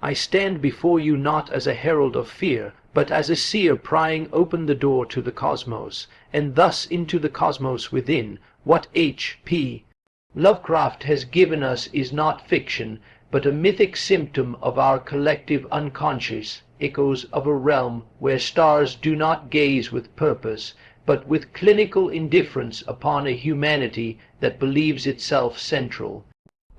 I stand before you not as a herald of fear, but as a seer prying open the door to the cosmos, and thus into the cosmos within, what H.P. Lovecraft has given us is not fiction, but a mythic symptom of our collective unconscious, echoes of a realm where stars do not gaze with purpose, but with clinical indifference upon a humanity that believes itself central.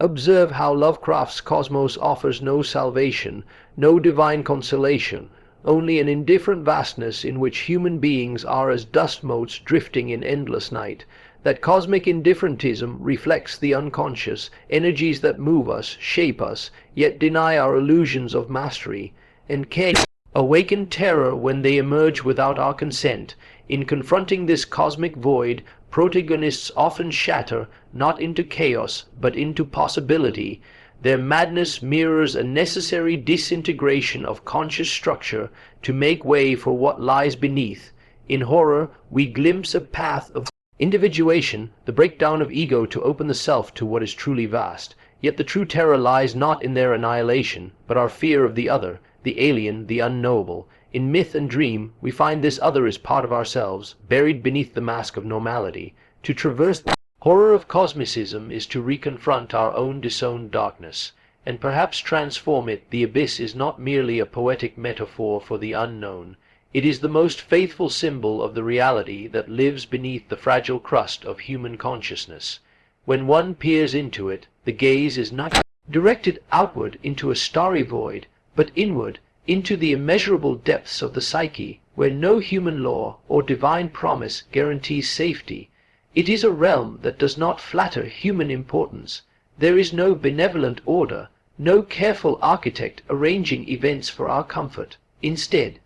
Observe how Lovecraft's cosmos offers no salvation, no divine consolation, only an indifferent vastness in which human beings are as dust motes drifting in endless night. That cosmic indifferentism reflects the unconscious, energies that move us, shape us, yet deny our illusions of mastery, and can awaken terror when they emerge without our consent. In confronting this cosmic void, protagonists often shatter, not into chaos, but into possibility. Their madness mirrors a necessary disintegration of conscious structure to make way for what lies beneath. In horror, we glimpse a path of individuation, the breakdown of ego to open the self to what is truly vast. Yet the true terror lies not in their annihilation, but our fear of the other, the alien, the unknowable. In myth and dream, we find this other is part of ourselves, buried beneath the mask of normality. To traverse the horror of cosmicism is to reconfront our own disowned darkness, and perhaps transform it. The abyss is not merely a poetic metaphor for the unknown. It is the most faithful symbol of the reality that lives beneath the fragile crust of human consciousness. When one peers into it, the gaze is not directed outward into a starry void, but inward into the immeasurable depths of the psyche, where no human law or divine promise guarantees safety. It is a realm that does not flatter human importance. There is no benevolent order, no careful architect arranging events for our comfort. Instead,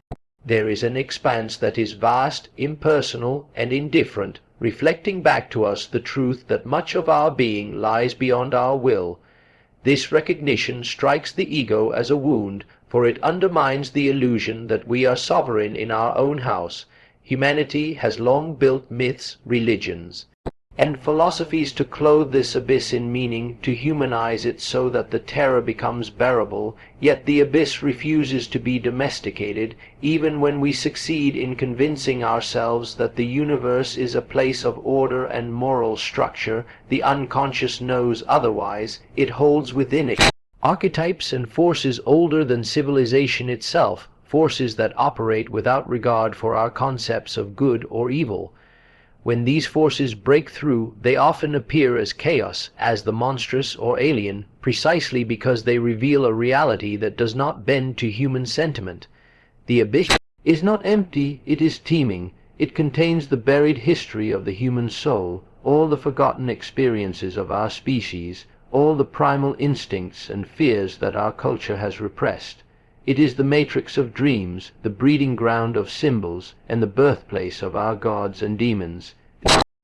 there is an expanse that is vast, impersonal, and indifferent, reflecting back to us the truth that much of our being lies beyond our will. This recognition strikes the ego as a wound, for it undermines the illusion that we are sovereign in our own house. Humanity has long built myths, religions, and philosophies to clothe this abyss in meaning, to humanize it so that the terror becomes bearable, yet the abyss refuses to be domesticated. Even when we succeed in convincing ourselves that the universe is a place of order and moral structure, the unconscious knows otherwise. It holds within it archetypes and forces older than civilization itself, forces that operate without regard for our concepts of good or evil. When these forces break through, they often appear as chaos, as the monstrous or alien, precisely because they reveal a reality that does not bend to human sentiment. The abyss is not empty, it is teeming. It contains the buried history of the human soul, all the forgotten experiences of our species, all the primal instincts and fears that our culture has repressed. It is the matrix of dreams, the breeding ground of symbols, and the birthplace of our gods and demons.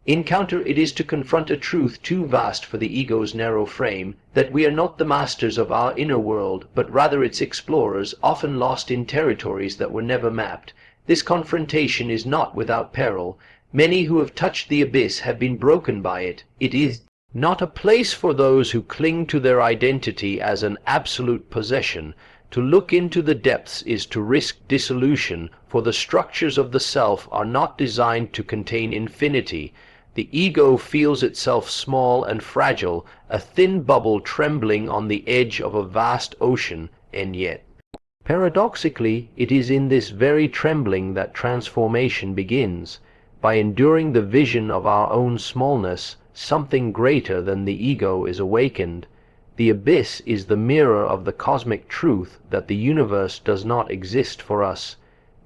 Encounter it is to confront a truth too vast for the ego's narrow frame, that we are not the masters of our inner world, but rather its explorers, often lost in territories that were never mapped. This confrontation is not without peril. Many who have touched the abyss have been broken by it. It is not a place for those who cling to their identity as an absolute possession. To look into the depths is to risk dissolution, for the structures of the self are not designed to contain infinity. The ego feels itself small and fragile, a thin bubble trembling on the edge of a vast ocean, and yet, paradoxically, it is in this very trembling that transformation begins. By enduring the vision of our own smallness, something greater than the ego is awakened. The abyss is the mirror of the cosmic truth that the universe does not exist for us.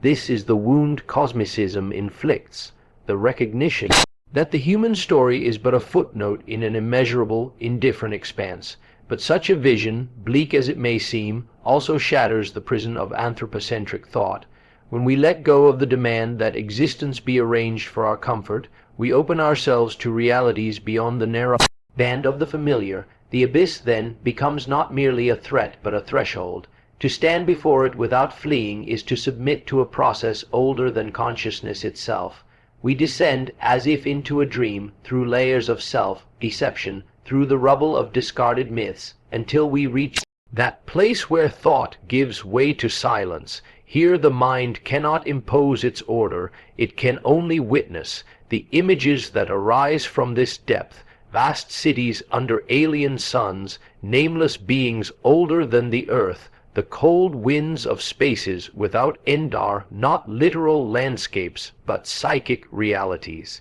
This is the wound cosmicism inflicts, the recognition that the human story is but a footnote in an immeasurable, indifferent expanse. But such a vision, bleak as it may seem, also shatters the prison of anthropocentric thought. When we let go of the demand that existence be arranged for our comfort, we open ourselves to realities beyond the narrow band of the familiar. The abyss, then, becomes not merely a threat but a threshold. To stand before it without fleeing is to submit to a process older than consciousness itself. We descend, as if into a dream, through layers of self-deception, through the rubble of discarded myths, until we reach That place where thought gives way to silence. Here the mind cannot impose its order, it can only witness the images that arise from this depth, vast cities under alien suns, nameless beings older than the earth, the cold winds of spaces without end are not literal landscapes, but psychic realities.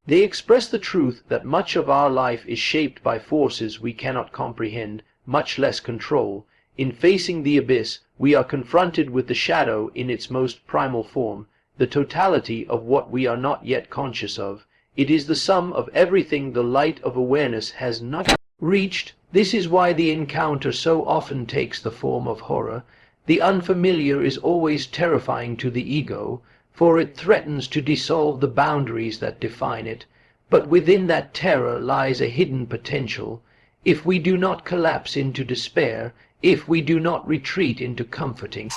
They express the truth that much of our life is shaped by forces we cannot comprehend, much less control. In facing the abyss, we are confronted with the shadow in its most primal form, the totality of what we are not yet conscious of. It is the sum of everything the light of awareness has not reached. This is why the encounter so often takes the form of horror. The unfamiliar is always terrifying to the ego, for it threatens to dissolve the boundaries that define it. But within that terror lies a hidden potential. If we do not collapse into despair, if we do not retreat into comforting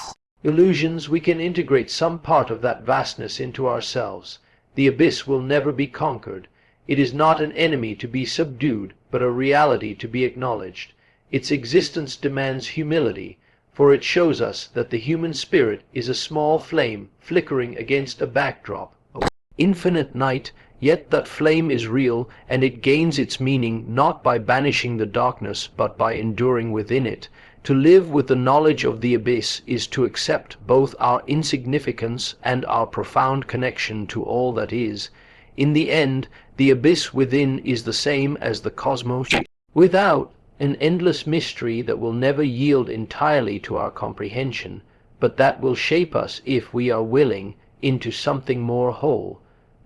illusions, we can integrate some part of that vastness into ourselves. The abyss will never be conquered. It is not an enemy to be subdued, but a reality to be acknowledged. Its existence demands humility, for it shows us that the human spirit is a small flame flickering against a backdrop of infinite night, yet that flame is real, and it gains its meaning not by banishing the darkness, but by enduring within it. To live with the knowledge of the abyss is to accept both our insignificance and our profound connection to all that is. In the end, the abyss within is the same as the cosmos without, an endless mystery that will never yield entirely to our comprehension, but that will shape us, if we are willing, into something more whole.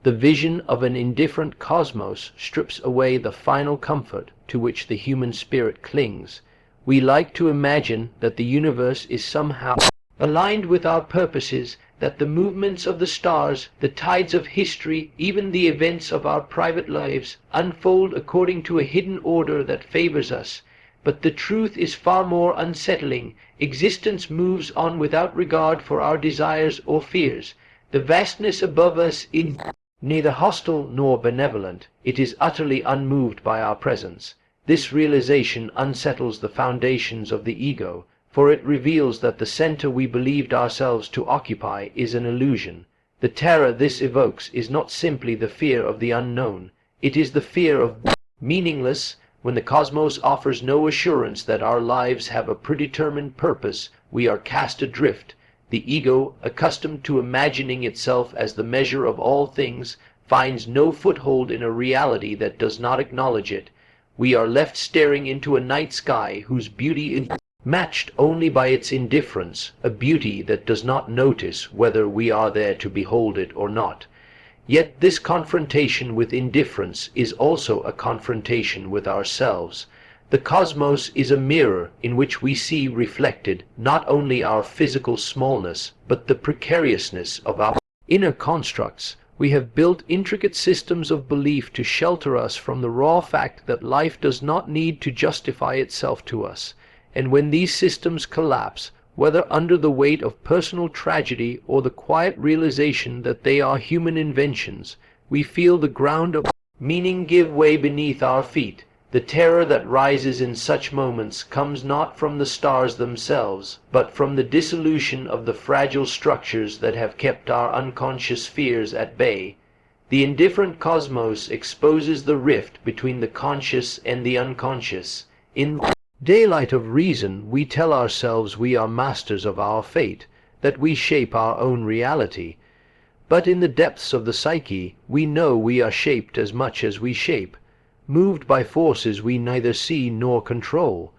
The vision of an indifferent cosmos strips away the final comfort to which the human spirit clings. We like to imagine that the universe is somehow aligned with our purposes, that the movements of the stars, the tides of history, even the events of our private lives, unfold according to a hidden order that favors us. But the truth is far more unsettling. Existence moves on without regard for our desires or fears. The vastness above us is neither hostile nor benevolent. It is utterly unmoved by our presence. This realization unsettles the foundations of the ego, for it reveals that the center we believed ourselves to occupy is an illusion. The terror this evokes is not simply the fear of the unknown. It is the fear of meaningless. When the cosmos offers no assurance that our lives have a predetermined purpose, we are cast adrift. The ego, accustomed to imagining itself as the measure of all things, finds no foothold in a reality that does not acknowledge it. We are left staring into a night sky whose beauty is matched only by its indifference, a beauty that does not notice whether we are there to behold it or not. Yet this confrontation with indifference is also a confrontation with ourselves. The cosmos is a mirror in which we see reflected not only our physical smallness, but the precariousness of our inner constructs. We have built intricate systems of belief to shelter us from the raw fact that life does not need to justify itself to us. And when these systems collapse, whether under the weight of personal tragedy or the quiet realization that they are human inventions, we feel the ground of meaning give way beneath our feet. The terror that rises in such moments comes not from the stars themselves, but from the dissolution of the fragile structures that have kept our unconscious fears at bay. The indifferent cosmos exposes the rift between the conscious and the unconscious. In daylight of reason, we tell ourselves we are masters of our fate, that we shape our own reality. But in the depths of the psyche, we know we are shaped as much as we shape, moved by forces we neither see nor control.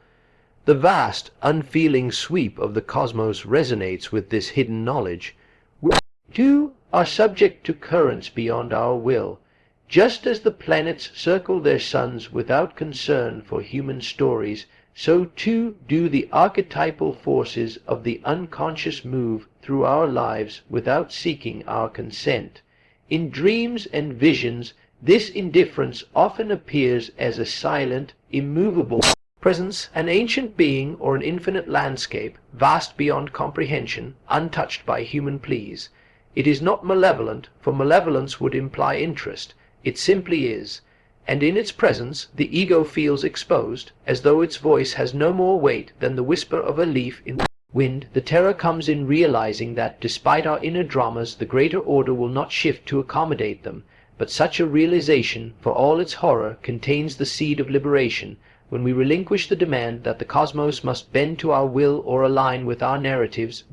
The vast, unfeeling sweep of the cosmos resonates with this hidden knowledge. We, too, are subject to currents beyond our will. Just as the planets circle their suns without concern for human stories, so too do the archetypal forces of the unconscious move through our lives without seeking our consent. In dreams and visions, this indifference often appears as a silent, immovable presence, an ancient being or an infinite landscape, vast beyond comprehension, untouched by human pleas. It is not malevolent, for malevolence would imply interest. It simply is. and in its presence the ego feels exposed, as though its voice has no more weight than the whisper of a leaf in the wind. The terror comes in realizing that, despite our inner dramas, the greater order will not shift to accommodate them. But such a realization, for all its horror, contains the seed of liberation. When we relinquish the demand that the cosmos must bend to our will or align with our narratives,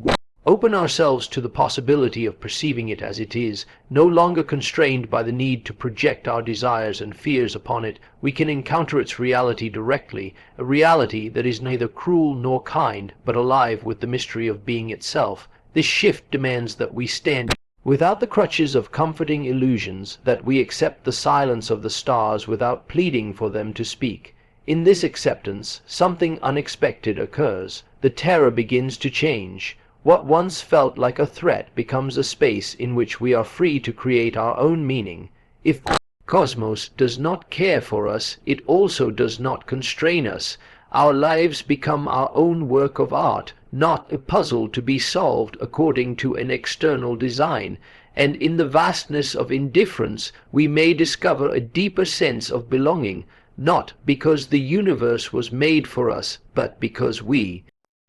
open ourselves to the possibility of perceiving it as it is, no longer constrained by the need to project our desires and fears upon it, we can encounter its reality directly, a reality that is neither cruel nor kind, but alive with the mystery of being itself. This shift demands that we stand without the crutches of comforting illusions, that we accept the silence of the stars without pleading for them to speak. In this acceptance, something unexpected occurs. The terror begins to change. What once felt like a threat becomes a space in which we are free to create our own meaning. If the cosmos does not care for us, it also does not constrain us. Our lives become our own work of art, not a puzzle to be solved according to an external design. And in the vastness of indifference we may discover a deeper sense of belonging, not because the universe was made for us, but because we,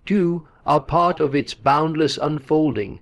too, are part of its boundless unfolding.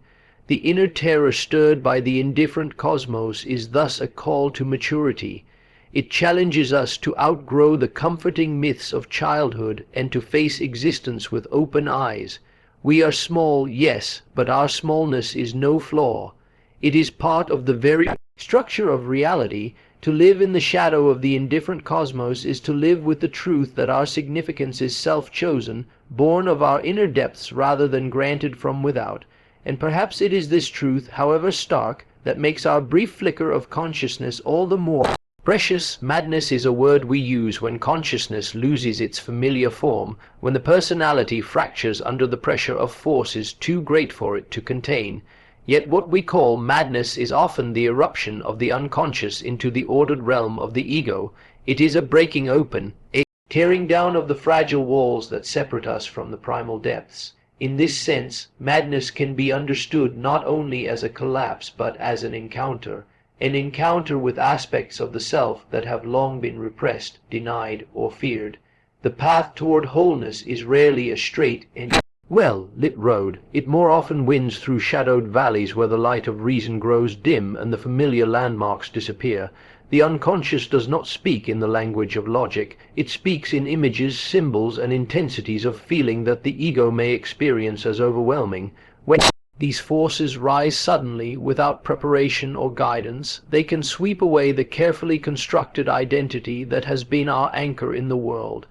The inner terror stirred by the indifferent cosmos is thus a call to maturity. It challenges us to outgrow the comforting myths of childhood and to face existence with open eyes. We are small, yes, but our smallness is no flaw. It is part of the very structure of reality. To live in the shadow of the indifferent cosmos is to live with the truth that our significance is self-chosen, born of our inner depths rather than granted from without. And perhaps it is this truth, however stark, that makes our brief flicker of consciousness all the more precious. Madness is a word we use when consciousness loses its familiar form, when the personality fractures under the pressure of forces too great for it to contain. Yet what we call madness is often the eruption of the unconscious into the ordered realm of the ego. It is a breaking open, a tearing down of the fragile walls that separate us from the primal depths. In this sense, madness can be understood not only as a collapse but as an encounter with aspects of the self that have long been repressed, denied, or feared. The path toward wholeness is rarely a straight and well-lit road. It more often winds through shadowed valleys where the light of reason grows dim and the familiar landmarks disappear. The unconscious does not speak in the language of logic. It speaks in images, symbols, and intensities of feeling that the ego may experience as overwhelming. When these forces rise suddenly, without preparation or guidance, they can sweep away the carefully constructed identity that has been our anchor in the world.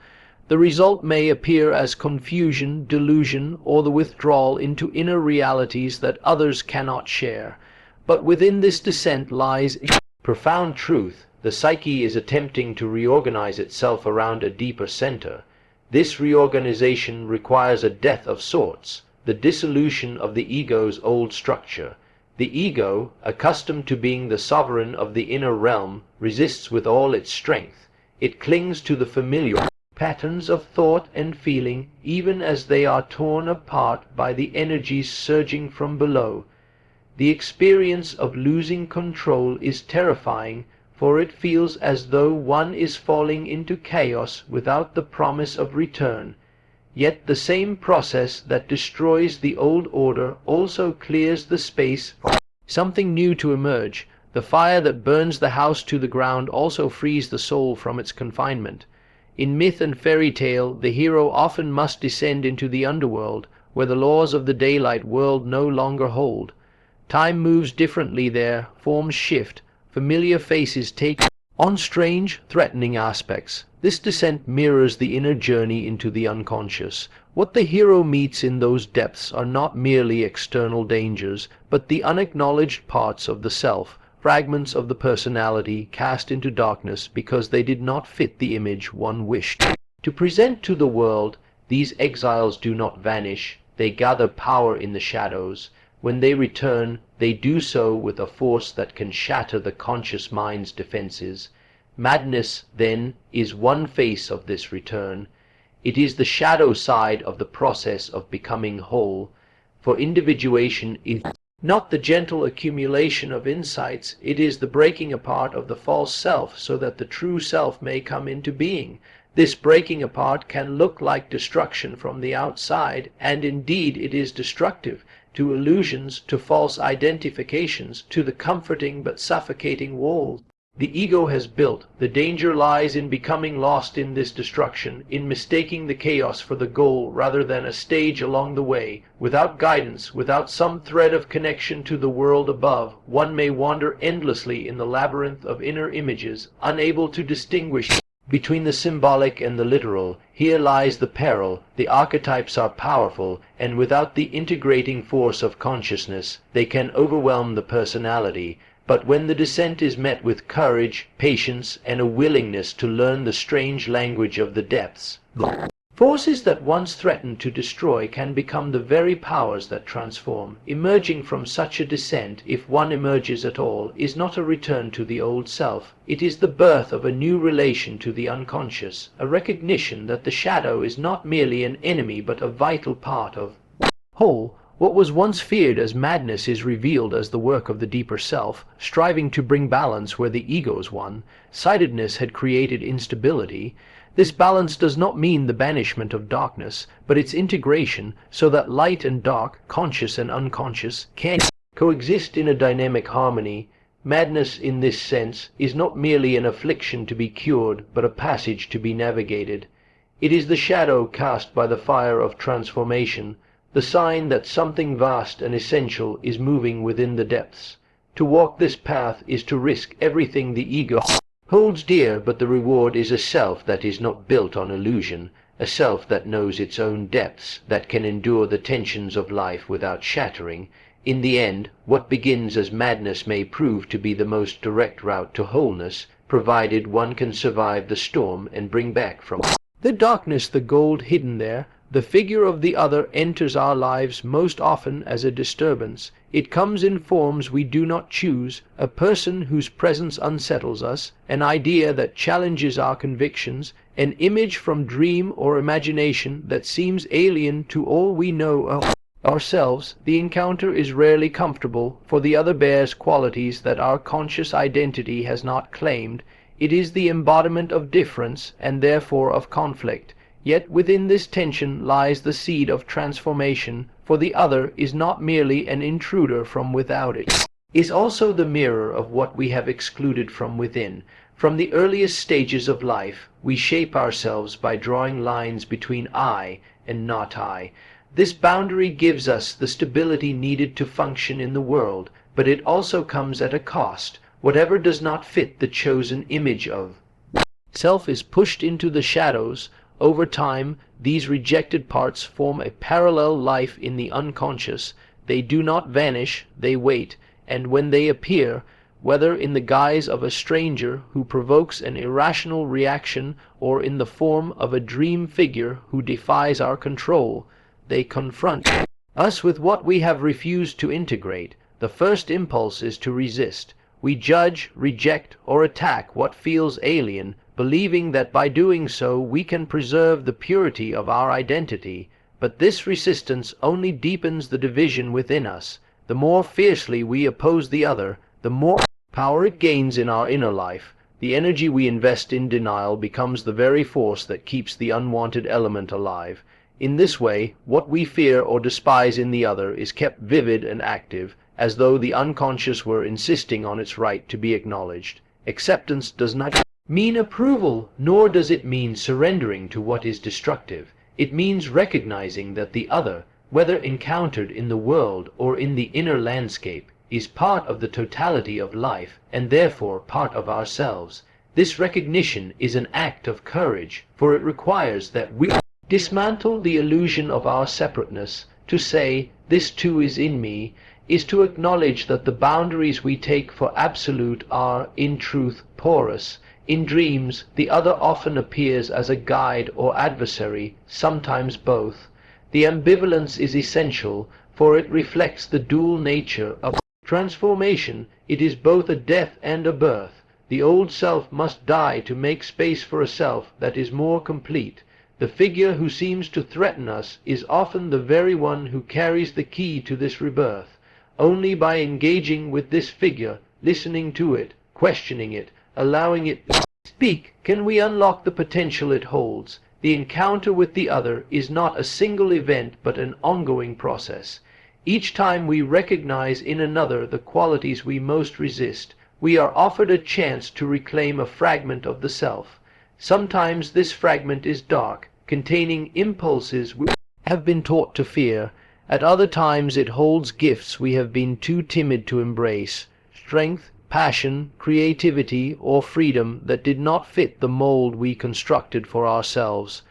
The result may appear as confusion, delusion, or the withdrawal into inner realities that others cannot share. But within this descent lies a profound truth. The psyche is attempting to reorganize itself around a deeper center. This reorganization requires a death of sorts, the dissolution of the ego's old structure. The ego, accustomed to being the sovereign of the inner realm, resists with all its strength. It clings to the familiar patterns of thought and feeling, even as they are torn apart by the energies surging from below. The experience of losing control is terrifying, for it feels as though one is falling into chaos without the promise of return. Yet the same process that destroys the old order also clears the space for something new to emerge. The fire that burns the house to the ground also frees the soul from its confinement. In myth and fairy tale, the hero often must descend into the underworld, where the laws of the daylight world no longer hold. Time moves differently there, forms shift, familiar faces take on strange, threatening aspects. This descent mirrors the inner journey into the unconscious. What the hero meets in those depths are not merely external dangers, but the unacknowledged parts of the self, fragments of the personality cast into darkness because they did not fit the image one wished to present to the world. These exiles do not vanish, they gather power in the shadows. When they return, they do so with a force that can shatter the conscious mind's defenses. Madness, then, is one face of this return. It is the shadow side of the process of becoming whole, for individuation is not the gentle accumulation of insights. It is the breaking apart of the false self so that the true self may come into being. This breaking apart can look like destruction from the outside, and indeed it is destructive to illusions, to false identifications, to the comforting but suffocating walls the ego has built. The danger lies in becoming lost in this destruction, in mistaking the chaos for the goal rather than a stage along the way. Without guidance, without some thread of connection to the world above, one may wander endlessly in the labyrinth of inner images, unable to distinguish between the symbolic and the literal. Here lies the peril. The archetypes are powerful, and without the integrating force of consciousness, they can overwhelm the personality. But when the descent is met with courage, patience, and a willingness to learn the strange language of the depths, the forces that once threatened to destroy can become the very powers that transform. Emerging from such a descent, if one emerges at all, is not a return to the old self. It is the birth of a new relation to the unconscious, a recognition that the shadow is not merely an enemy but a vital part of whole. What was once feared as madness is revealed as the work of the deeper self, striving to bring balance where the ego's won. Sightedness had created instability. This balance does not mean the banishment of darkness, but its integration, so that light and dark, conscious and unconscious, can coexist in a dynamic harmony. Madness, in this sense, is not merely an affliction to be cured, but a passage to be navigated. It is the shadow cast by the fire of transformation, the sign that something vast and essential is moving within the depths. To walk this path is to risk everything the ego holds dear, but the reward is a self that is not built on illusion, a self that knows its own depths, that can endure the tensions of life without shattering. In the end, what begins as madness may prove to be the most direct route to wholeness, provided one can survive the storm and bring back from the darkness the gold hidden there. The figure of the other enters our lives most often as a disturbance. It comes in forms we do not choose, a person whose presence unsettles us, an idea that challenges our convictions, an image from dream or imagination that seems alien to all we know of ourselves. The encounter is rarely comfortable, for the other bears qualities that our conscious identity has not claimed. It is the embodiment of difference, and therefore of conflict. Yet within this tension lies the seed of transformation, for the other is not merely an intruder from without, it is also the mirror of what we have excluded from within. From the earliest stages of life, we shape ourselves by drawing lines between I and not I. This boundary gives us the stability needed to function in the world, but it also comes at a cost. Whatever does not fit the chosen image of self is pushed into the shadows. Over time, these rejected parts form a parallel life in the unconscious. They do not vanish, they wait, and when they appear, whether in the guise of a stranger who provokes an irrational reaction or in the form of a dream figure who defies our control, they confront us with what we have refused to integrate. The first impulse is to resist. We judge, reject, or attack what feels alien, believing that by doing so we can preserve the purity of our identity. But this resistance only deepens the division within us. The more fiercely we oppose the other, the more power it gains in our inner life. The energy we invest in denial becomes the very force that keeps the unwanted element alive. In this way, what we fear or despise in the other is kept vivid and active, as though the unconscious were insisting on its right to be acknowledged. Acceptance does not mean approval, nor does it mean surrendering to what is destructive. It means recognizing that the other, whether encountered in the world or in the inner landscape, is part of the totality of life, and therefore part of ourselves. This recognition is an act of courage, for it requires that we dismantle the illusion of our separateness. To say, "This too is in me," is to acknowledge that the boundaries we take for absolute are, in truth, porous. In dreams, the other often appears as a guide or adversary, sometimes both. The ambivalence is essential, for it reflects the dual nature of transformation. It is both a death and a birth. The old self must die to make space for a self that is more complete. The figure who seems to threaten us is often the very one who carries the key to this rebirth. Only by engaging with this figure, listening to it, questioning it, allowing it to speak, can we unlock the potential it holds. The encounter with the other is not a single event but an ongoing process. Each time we recognize in another the qualities we most resist, we are offered a chance to reclaim a fragment of the self. Sometimes this fragment is dark, containing impulses we have been taught to fear. At other times it holds gifts we have been too timid to embrace, strength, passion, creativity, or freedom that did not fit the mold we constructed for ourselves.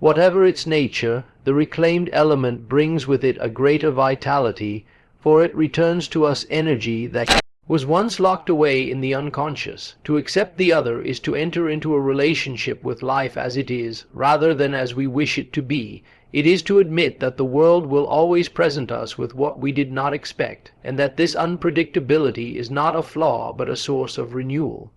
Whatever its nature, the reclaimed element brings with it a greater vitality, for it returns to us energy that was once locked away in the unconscious. To accept the other is to enter into a relationship with life as it is, rather than as we wish it to be. It is to admit that the world will always present us with what we did not expect, and that this unpredictability is not a flaw but a source of renewal.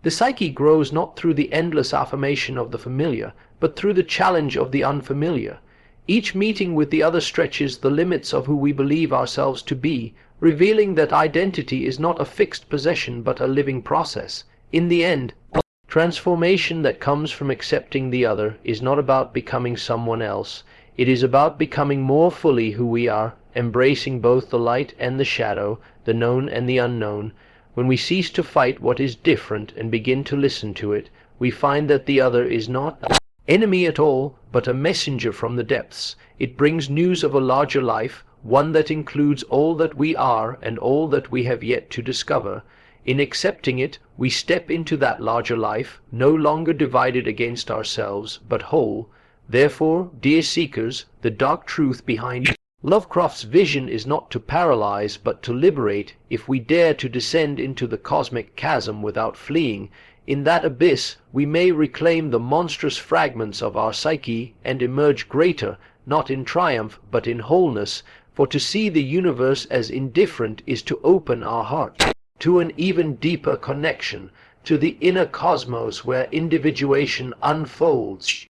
The psyche grows not through the endless affirmation of the familiar, but through the challenge of the unfamiliar. Each meeting with the other stretches the limits of who we believe ourselves to be, revealing that identity is not a fixed possession but a living process. In the end, transformation that comes from accepting the other is not about becoming someone else. It is about becoming more fully who we are, embracing both the light and the shadow, the known and the unknown. When we cease to fight what is different and begin to listen to it, we find that the other is not an enemy at all, but a messenger from the depths. It brings news of a larger life, one that includes all that we are and all that we have yet to discover. In accepting it, we step into that larger life, no longer divided against ourselves, but whole. Therefore, dear seekers, the dark truth behind Lovecraft's vision is not to paralyze, but to liberate. If we dare to descend into the cosmic chasm without fleeing, in that abyss we may reclaim the monstrous fragments of our psyche and emerge greater, not in triumph, but in wholeness. For to see the universe as indifferent is to open our heart to an even deeper connection, to the inner cosmos where individuation unfolds.